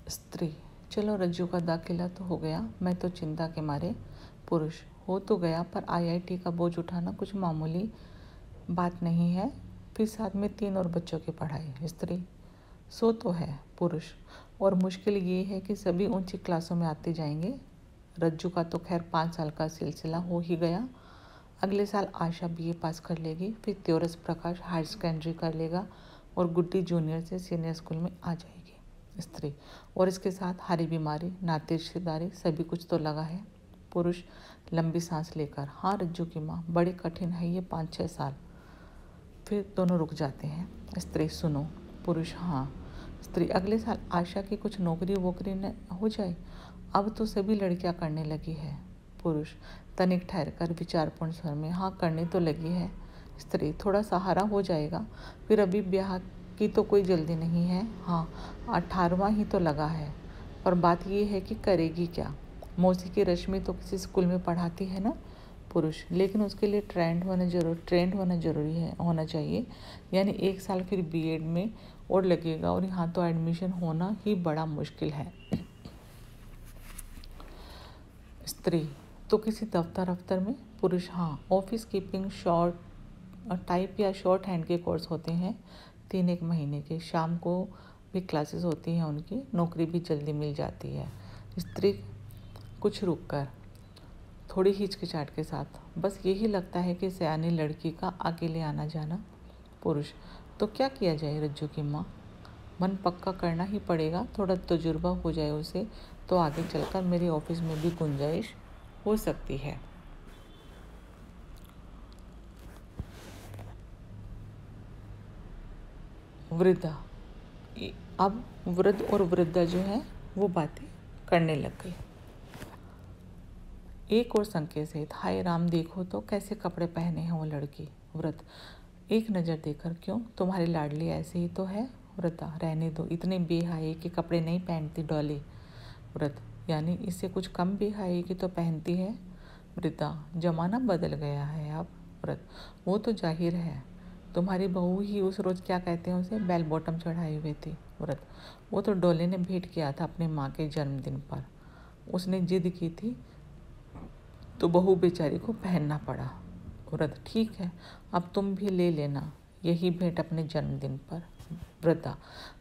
स्त्री: चलो रज्जू का दाखिला तो हो गया, मैं तो चिंता के मारे। पुरुष: हो तो गया, पर आईआईटी का बोझ उठाना कुछ मामूली बात नहीं है, फिर साथ में 3 और बच्चों की पढ़ाई। स्त्री: सो तो है। पुरुष: और मुश्किल ये है कि सभी ऊंची क्लासों में आते जाएंगे। रज्जू का तो खैर 5 साल का सिलसिला हो ही गया। अगले साल आशा बीए पास कर लेगी, फिर त्योरस प्रकाश हायर सेकेंडरी कर लेगा और गुड्डी जूनियर से सीनियर स्कूल में आ जाएगी। स्त्री: और इसके साथ हारी बीमारी, नाते रिश्तेदारी, सभी कुछ तो लगा है। पुरुष लंबी सांस लेकर: हाँ रज्जू की माँ, बड़ी कठिन है ये 5-6 साल। फिर दोनों रुक जाते हैं। स्त्री: सुनो। पुरुष: हाँ। स्त्री: अगले साल आशा की कुछ नौकरी वोकरी न हो जाए, अब तो सभी लड़कियां करने लगी है। पुरुष तनिक ठहर कर विचारपूर्ण स्वर में: हाँ करने तो लगी है। स्त्री: थोड़ा सहारा हो जाएगा, फिर अभी ब्याह की तो कोई जल्दी नहीं है। हाँ 18वां ही तो लगा है, पर बात ये है कि करेगी क्या। मौसी की रश्मि तो किसी स्कूल में पढ़ाती है ना। पुरुष: लेकिन उसके लिए ट्रेंड होना जरूरी है, होना चाहिए। यानी 1 साल फिर बीएड में और लगेगा, और यहाँ तो एडमिशन होना ही बड़ा मुश्किल है। स्त्री: तो किसी दफ्तर में। पुरुष: हाँ, ऑफिस कीपिंग, शॉर्ट टाइप या शॉर्ट हैंड के कोर्स होते हैं, 3-1 महीने के। शाम को भी क्लासेस होती हैं उनकी, नौकरी भी जल्दी मिल जाती है। स्त्री कुछ रुक कर, थोड़ी हिचकिचाहट के साथ: बस यही लगता है कि सयानी लड़की का अकेले आना जाना। पुरुष: तो क्या किया जाए रज्जू की माँ, मन पक्का करना ही पड़ेगा। थोड़ा तजुर्बा हो जाए उसे, तो आगे चलकर मेरे ऑफिस में भी गुंजाइश हो सकती है। वृद्धा: अब वृद्ध और वृद्धा जो है वो बातें करने लग गई। एक और संकेत सहित: हाय राम, देखो तो कैसे कपड़े पहने हैं वो लड़की। वृद्ध: एक नज़र देकर क्यों, तुम्हारी लाडली ऐसे ही तो है। वृद्धा: रहने दो, इतने बेहाये के कपड़े नहीं पहनती डॉली। वृद्ध: यानी इससे कुछ कम बेहाये की तो पहनती है। वृद्धा: जमाना बदल गया है अब। वृद्ध: वो तो जाहिर है, तुम्हारी बहू ही उस रोज़ क्या कहते हैं उसे, बेल बॉटम चढ़ाई हुई थी। वृद्ध: वो तो डॉली ने भेंट किया था अपनी माँ के जन्मदिन पर, उसने जिद की थी तो बहू बेचारी को पहनना पड़ा। वृद्ध: ठीक है, अब तुम भी ले लेना यही भेंट अपने जन्मदिन पर। वृद्धा: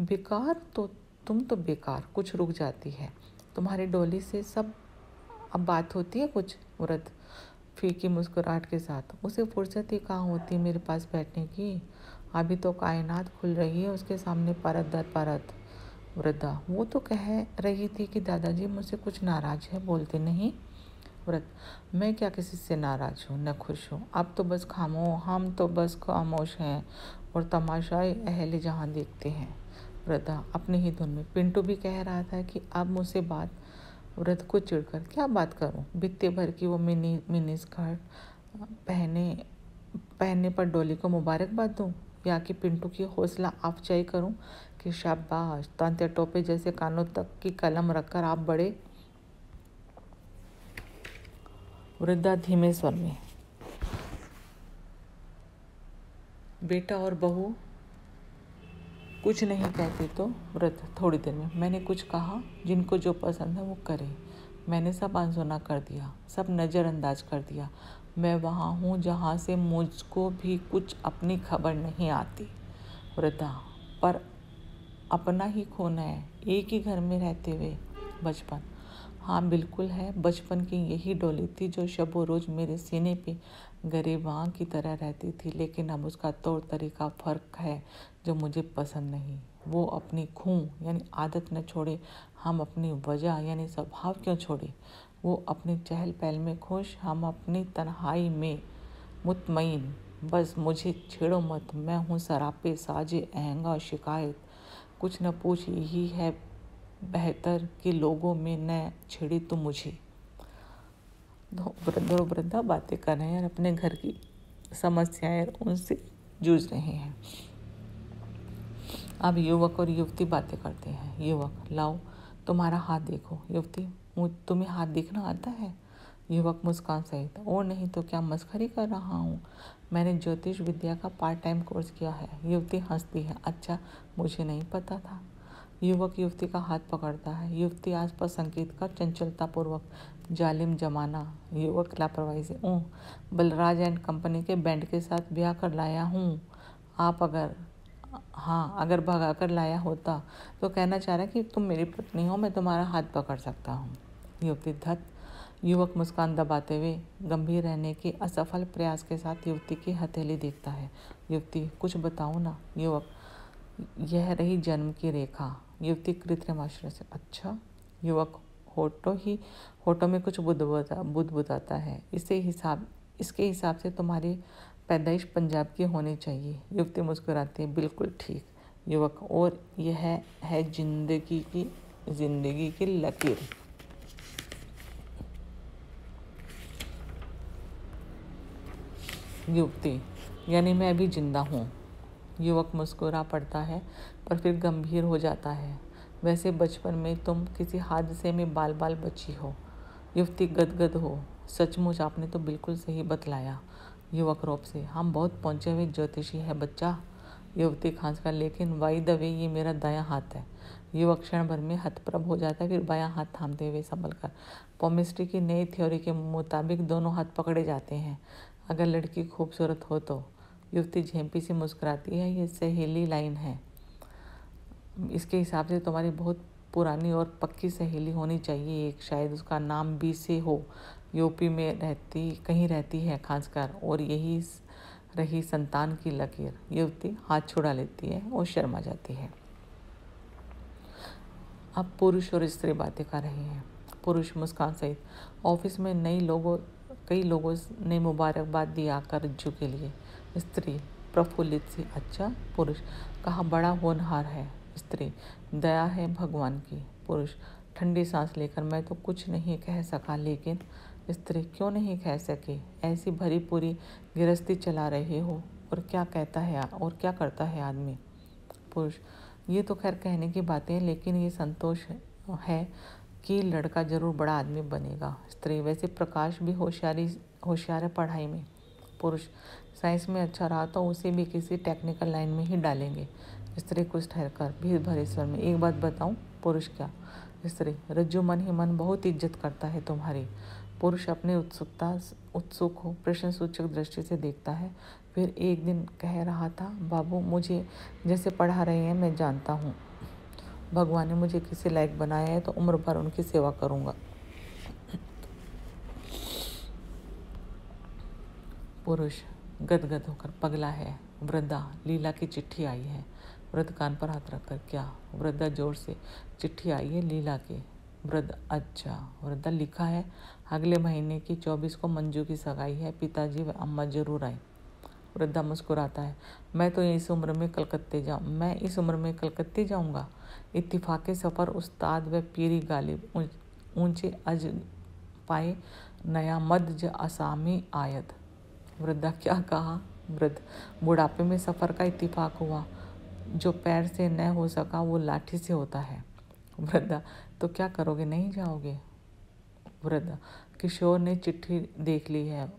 बेकार तो तुम तो बेकार। कुछ रुक जाती है, तुम्हारी डोली से सब अब बात होती है कुछ। वृद्ध फीकी मुस्कुराहट के साथ: उसे फुर्सत ही कहाँ होती मेरे पास बैठने की, अभी तो कायनात खुल रही है उसके सामने परत दर परत। वृद्धा: वो तो कह रही थी कि दादाजी मुझसे कुछ नाराज है, बोलते नहीं। व्रत: मैं क्या किसी से नाराज हूँ न खुश हूँ, हम तो बस खामोश हैं और तमाशाए अहले जहाँ देखते हैं। वृद्धा अपनी ही धुन में: पिंटू भी कह रहा था कि अब मुझसे बात। वृद्ध को चिढ़कर: क्या बात करूँ, बित्ते भर की वो मिनी स्कर्ट पहनने पर डोली को मुबारकबाद दूँ, या कि पिंटू की हौसला अफजाई करूँ कि शाबाश, तांत्या टोपे जैसे कानों तक की कलम रखकर आप बड़े। वृद्धा धीमे स्वर में: बेटा और बहू कुछ नहीं कहते तो। वृद्ध थोड़ी देर में: मैंने कुछ कहा, जिनको जो पसंद है वो करें। मैंने सब अनसुना कर दिया, सब नज़रअंदाज कर दिया। मैं वहाँ हूँ जहाँ से मुझको भी कुछ अपनी खबर नहीं आती। वृद्धा: पर अपना ही खोना है, एक ही घर में रहते हुए। बचपन: हाँ बिल्कुल है, बचपन की यही डोली थी जो शबो रोज मेरे सीने पे गरेबां की तरह रहती थी, लेकिन अब उसका तौर तरीका फ़र्क है जो मुझे पसंद नहीं। वो अपनी खून यानी आदत न छोड़े, हम अपनी वजह यानी स्वभाव क्यों छोड़े। वो अपनी चहल पहल में खुश, हम अपनी तन्हाई में मुतमईन। बस मुझे छेड़ो मत, मैं हूँ सरापे साजे अहंगा शिकायत। कुछ न पूछ, यही है बेहतर कि लोगों में न छेड़े तो मुझे। दो वृद्धा बातें कर रहे हैं और अपने घर की समस्याएं उनसे जूझ रहे हैं। अब युवक और युवती बातें करते हैं। युवक: लाओ तुम्हारा हाथ देखो। युवती: तुम्हें हाथ देखना आता है। युवक मुस्कान सहित: और नहीं तो क्या मस्खरी कर रहा हूँ, मैंने ज्योतिष विद्या का पार्ट टाइम कोर्स किया है। युवती हंसती है: अच्छा, मुझे नहीं पता था। युवक युवती का हाथ पकड़ता है। युवती आसपास संकेत का चंचलता पूर्वक। जालिम जमाना। युवक लापरवाही से, ओह, बलराज एंड कंपनी के बैंड के साथ ब्याह कर लाया हूँ। आप अगर भगा कर लाया होता तो कहना चाह रहा है कि तुम मेरी पत्नी हो, मैं तुम्हारा हाथ पकड़ सकता हूँ। युवती, धत। युवक मुस्कान दबाते हुए गंभीर रहने के असफल प्रयास के साथ युवती की हथेली देखता है। युवती, कुछ बताओ ना। युवक, यह रही जन्म की रेखा। युवती कृत्रिम आश्चर्य से, अच्छा। युवक, होठों में कुछ बुदबुदाता है। इसके हिसाब से तुम्हारी पैदाइश पंजाब की होनी चाहिए। युवती मुस्कुराती है, बिल्कुल ठीक। युवक, और यह है जिंदगी की लकीर। युवती, यानी मैं अभी जिंदा हूँ। युवक मुस्कुरा पड़ता है पर फिर गंभीर हो जाता है। वैसे बचपन में तुम किसी हादसे में बाल बाल बची हो। युवती गदगद हो, सचमुच आपने तो बिल्कुल सही बतलाया। युवक रोब से, हम बहुत पहुँचे हुए ज्योतिषी है बच्चा। युवती खांसकर, लेकिन बाय द वे ये मेरा दायां हाथ है। युवक क्षण भर में हतप्रभ हो जाता है, फिर बायां हाथ थामते हुए संभल कर। पॉमिस्ट्री की नई थ्योरी के मुताबिक दोनों हाथ पकड़े जाते हैं अगर लड़की खूबसूरत हो तो। युवती झेंपी सी मुस्कुराती है, ये सहेली लाइन है। इसके हिसाब से तुम्हारी बहुत पुरानी और पक्की सहेली होनी चाहिए एक, शायद उसका नाम बी से हो। यूपी में कहीं रहती है खासकर, और यही रही संतान की लकीर। युवती हाथ छुड़ा लेती है और शर्मा जाती है। अब पुरुष और स्त्री बातें कर रहे हैं। पुरुष मुस्कान सहित, ऑफिस में कई लोगों ने मुबारकबाद दी आकर रज्जू के लिए। स्त्री प्रफुल्लित सी, अच्छा। पुरुष, कहा बड़ा होनहार है। स्त्री, दया है भगवान की। पुरुष ठंडी सांस लेकर, मैं तो कुछ नहीं कह सका, लेकिन। स्त्री, क्यों नहीं कह सके, ऐसी भरी पूरी गृहस्थी चला रहे हो, और क्या करता है आदमी। पुरुष, ये तो खैर कहने की बातें हैं, लेकिन ये संतोष है कि लड़का जरूर बड़ा आदमी बनेगा। स्त्री, वैसे प्रकाश भी होशियार है पढ़ाई में। पुरुष, साइंस में अच्छा रहा तो उसे भी किसी टेक्निकल लाइन में ही डालेंगे। स्त्री कुछ ठहरकर भीड़ भरे स्वर में, एक बात बताऊं। पुरुष, क्या। स्त्री, रज्जू मन ही मन बहुत इज्जत करता है तुम्हारी। पुरुष अपनी उत्सुक हो प्रश्नसूचक दृष्टि से देखता है। फिर एक दिन कह रहा था, बाबू मुझे जैसे पढ़ा रहे हैं मैं जानता हूँ, भगवान ने मुझे किसी लायक बनाया है तो उम्र भर उनकी सेवा करूँगा। पुरुष गदगद होकर, पगला है। वृद्धा, लीला की चिट्ठी आई है। वृद्ध कान पर हाथ रखकर, क्या। वृद्धा जोर से, चिट्ठी आई है लीला की। वृद्ध, अच्छा। वृद्धा, लिखा है अगले महीने की 24 को मंजू की सगाई है, पिताजी व अम्मा जरूर आए। वृद्धा मुस्कुराता है, मैं इस उम्र में कलकत्ते जाऊंगा। इत्तिफाके सफ़र उस्ताद व पीरी गालिब, ऊंचे अज पाए नया मद असामी आयत। वृद्धा, क्या कहा। वृद्ध, बुढ़ापे में सफ़र का इत्तिफाक हुआ, जो पैर से न हो सका वो लाठी से होता है। वृद्धा, तो क्या करोगे, नहीं जाओगे। वृद्धा, किशोर ने चिट्ठी देख ली है,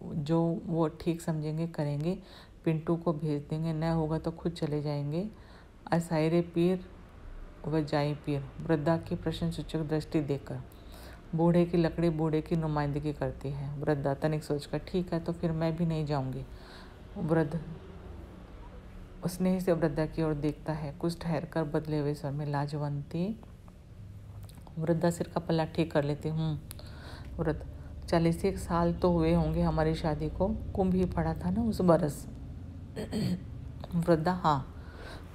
जो वो ठीक समझेंगे करेंगे। पिंटू को भेज देंगे, न होगा तो खुद चले जाएंगे। असायरे पीर व जाई पीर। वृद्धा की प्रश्नसूचक दृष्टि देखकर, बूढ़े की लकड़ी बूढ़े की नुमाइंदगी करती है। वृद्धा तनिक सोचकर, ठीक है तो फिर मैं भी नहीं जाऊंगी। वृद्ध स्नेह से वृद्धा की ओर देखता है, कुछ ठहर कर बदले हुए स्वर में, लाजवंती। वृद्धा सिर का पल्ला ठीक कर लेती, वृद्ध, 41 साल तो हुए होंगे हमारी शादी को, कुंभ ही पड़ा था ना उस बरस। वृद्धा, हाँ।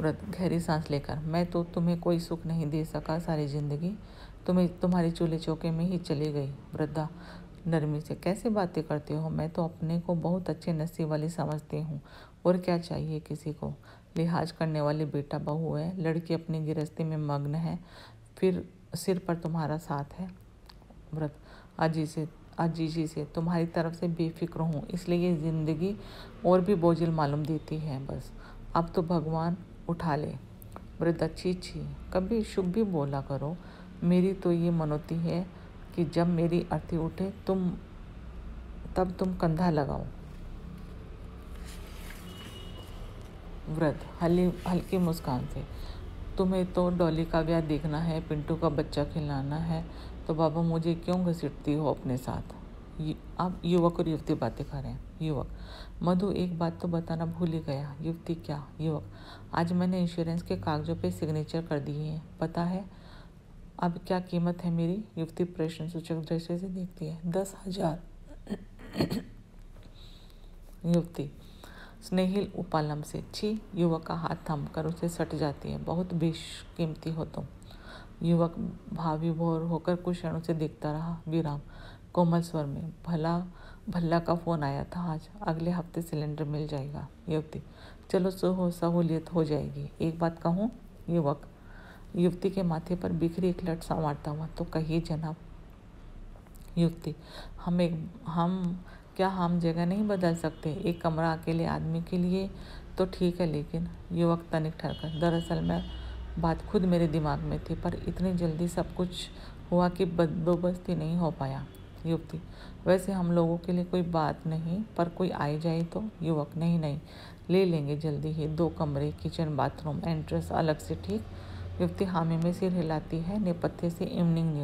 वृद्ध गहरी सांस लेकर, मैं तो तुम्हें कोई सुख नहीं दे सका सारी जिंदगी, तुम्हारी चूल्हे चौके में ही चली गई। वृद्धा नरमी से, कैसे बातें करते हो, मैं तो अपने को बहुत अच्छे नसीब वाली समझती हूँ, और क्या चाहिए किसी को। लिहाज करने वाली बेटा बहू है, लड़की अपनी गृहस्थी में मग्न है, फिर सिर पर तुम्हारा साथ है। वृद्ध, अजीजी से तुम्हारी तरफ से बेफिक्र हूँ, इसलिए ये जिंदगी और भी बोझिल मालूम देती है, बस अब तो भगवान उठा ले। वृद्ध, अच्छी, कभी शुभ भी बोला करो, मेरी तो ये मनोती है कि जब मेरी अर्थी उठे तब तुम कंधा लगाओ। वृद्ध हल्की मुस्कान से, तुम्हें तो डॉली का ब्याह देखना है, पिंटू का बच्चा खिलाना है, तो बाबा मुझे क्यों घसीटती हो अपने साथ। अब युवक और युवती बातें कर रहे हैं। युवक, मधु एक बात तो बताना भूल ही गया। युवती, क्या। युवक, आज मैंने इंश्योरेंस के कागजों पे सिग्नेचर कर दिए हैं, पता है अब क्या कीमत है मेरी। युवती प्रश्न सूचक दृष्टि से देखती है। 10,000। युवती स्नेहिल उपालम से, छी। युवक का हाथ थम कर उसे सट जाती है। बहुत बेशकीमती हो तुम। युवक भाविभोर होकर कुछ क्षणों से देखता रहा। विराम। कोमल स्वर में, भल्ला का फोन आया था आज, अगले हफ्ते सिलेंडर मिल जाएगा। युवती, चलो सहूलियत हो जाएगी। एक बात कहूँ। युवक युवती के माथे पर बिखरी एक लट संवारता हुआ, तो कहिए जनाब। युवती, हम जगह नहीं बदल सकते। एक कमरा अकेले आदमी के लिए तो ठीक है, लेकिन। युवक तनिक ठहरकर, दरअसल मैं बात खुद मेरे दिमाग में थी, पर इतनी जल्दी सब कुछ हुआ कि बंदोबस्त ही नहीं हो पाया। युवती, वैसे हम लोगों के लिए कोई बात नहीं, पर कोई आए जाए तो। युवक, नहीं, ले लेंगे जल्दी ही। 2 कमरे, किचन, बाथरूम, एंट्रेंस अलग से, ठीक। युवती हामी में सिर हिलाती है। नेपथ्य से इवनिंग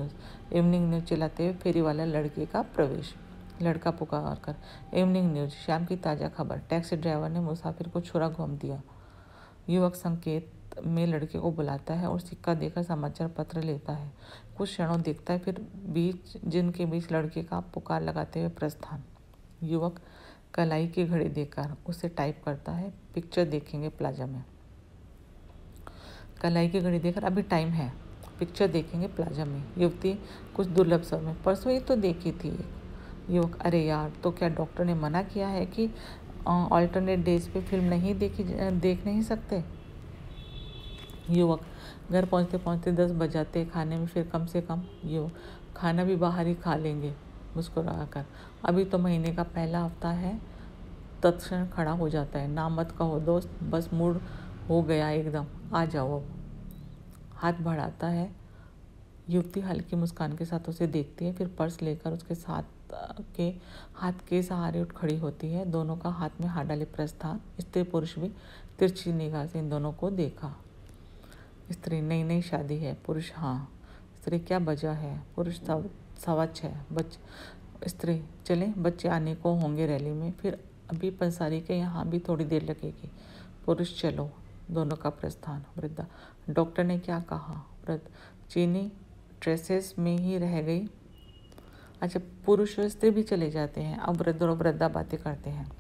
न्यूज़ चलाते हुए फेरी वाला लड़के का प्रवेश। लड़का पुकार कर, इवनिंग न्यूज़, शाम की ताज़ा खबर। टैक्सी ड्राइवर ने मुसाफिर को छुरा घूम दिया। युवक संकेत में लड़के को बुलाता है और सिक्का देकर समाचार पत्र लेता है। कुछ क्षणों देखता है, फिर जिनके बीच लड़के का पुकार लगाते हुए प्रस्थान। युवक कलाई की घड़ी देखकर उसे टाइप करता है। पिक्चर देखेंगे प्लाजा में। कलाई की घड़ी देखकर, अभी टाइम है, पिक्चर देखेंगे प्लाजा में। युवती कुछ दुर्लभ स्वर में, परसों ही तो देखी थी। युवक, अरे यार, तो क्या डॉक्टर ने मना किया है कि ऑल्टरनेट डेज पे फिल्म देख नहीं सकते। युवक, घर पहुंचते पहुंचते 10 बजाते, खाने में फिर कम से कम। युवक, खाना भी बाहर ही खा लेंगे मुस्कुरा कर, अभी तो महीने का पहला हफ्ता है। तत्क्षण खड़ा हो जाता है, ना मत कहो दोस्त, बस मूड हो गया एकदम, आ जाओ अब। हाथ बढ़ाता है। युवती हल्की मुस्कान के साथ उसे देखती है, फिर पर्स लेकर उसके हाथ के सहारे उठ खड़ी होती है। दोनों का हाथ में हाथ डाले प्रस्थान। स्त्री पुरुष भी तिरछी निगाह से इन दोनों को देखा। स्त्री, नई शादी है। पुरुष, हाँ। स्त्री, क्या वजह है। पुरुष, 6:15। स्त्री, चलें, बच्चे आने को होंगे रैली में, फिर अभी पंसारी के यहाँ भी थोड़ी देर लगेगी। पुरुष, चलो। दोनों का प्रस्थान। वृद्धा, डॉक्टर ने क्या कहा। वृद्ध, चीनी ट्रेसेस में ही रह गई। अच्छा, पुरुष और स्त्री भी चले जाते हैं। अब वृद्ध और वृद्धा बातें करते हैं।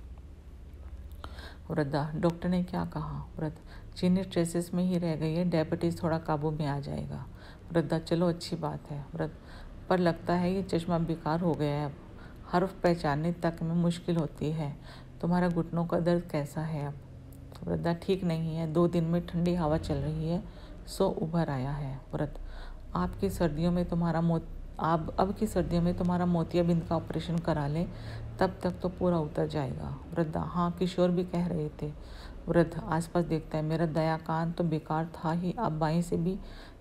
वृद्धा, डॉक्टर ने क्या कहा। वृद्ध, चीनी ट्रेसेस में ही रह गई है, डायबिटीज़ थोड़ा काबू में आ जाएगा। वृद्धा, चलो अच्छी बात है। वृद्ध, पर लगता है ये चश्मा बेकार हो गया है, अब हर्फ पहचानने तक में मुश्किल होती है। तुम्हारा घुटनों का दर्द कैसा है अब। वृद्धा, ठीक नहीं है, 2 दिन में ठंडी हवा चल रही है, सो उभर आया है। वृद्ध, अब की सर्दियों में तुम्हारा मोतियाबिंद का ऑपरेशन करा लें, तब तक तो पूरा उतर जाएगा। वृद्धा, हाँ, किशोर भी कह रहे थे। वृद्ध आसपास देखता है, मेरा दया कान तो बेकार था ही, अब बाएं से भी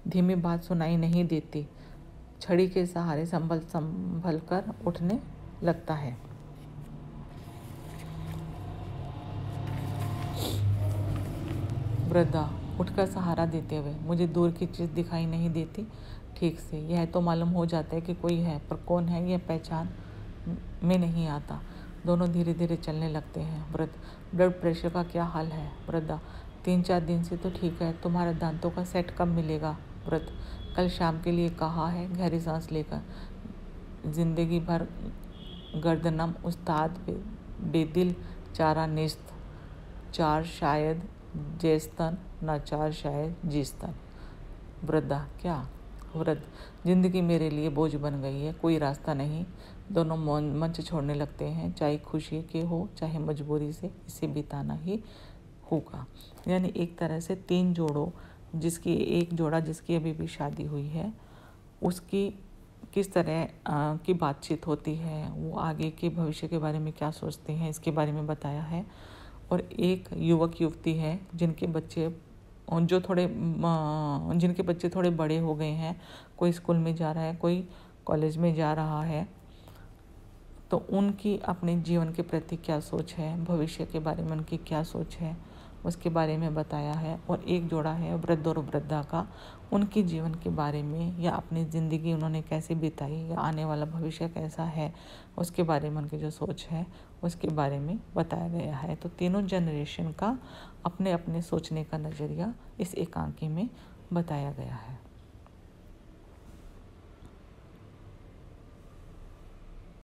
धीमी बात सुनाई नहीं देती। छड़ी के सहारे संभल कर उठने लगता है। वृद्धा उठकर सहारा देते हुए, मुझे दूर की चीज़ दिखाई नहीं देती ठीक से, यह तो मालूम हो जाता है कि कोई है, पर कौन है यह पहचान में नहीं आता। दोनों धीरे धीरे चलने लगते हैं। वृद्ध, ब्लड प्रेशर का क्या हाल है। वृद्धा, 3-4 दिन से तो ठीक है, तुम्हारा दांतों का सेट कब मिलेगा। वृद्ध, कल शाम के लिए कहा है। गहरी सांस लेकर, जिंदगी भर गर्दनम उस्ताद बेदिल चारा निस्त, 4 शायद जेस्तन, न 4 शायद जिस्तन। वृद्धा, क्या। वृद्ध, जिंदगी मेरे लिए बोझ बन गई है, कोई रास्ता नहीं। दोनों मंच छोड़ने लगते हैं, चाहे खुशी के हो चाहे मजबूरी से, इसे बिताना ही होगा। यानी एक तरह से 3 जोड़ों, एक जोड़ा जिसकी अभी भी शादी हुई है, उसकी किस तरह की बातचीत होती है, वो आगे के भविष्य के बारे में क्या सोचते हैं, इसके बारे में बताया है। और एक युवक युवती है जिनके बच्चे थोड़े बड़े हो गए हैं, कोई स्कूल में जा रहा है, कोई कॉलेज में जा रहा है, तो उनकी अपने जीवन के प्रति क्या सोच है, भविष्य के बारे में उनकी क्या सोच है, उसके बारे में बताया है। और एक जोड़ा है वृद्ध और वृद्धा का, उनके जीवन के बारे में या अपनी ज़िंदगी उन्होंने कैसे बिताई या आने वाला भविष्य कैसा है उसके बारे में उनकी जो सोच है उसके बारे में बताया गया है। तो तीनों जनरेशन का अपने अपने सोचने का नज़रिया इस एकांकी में बताया गया है।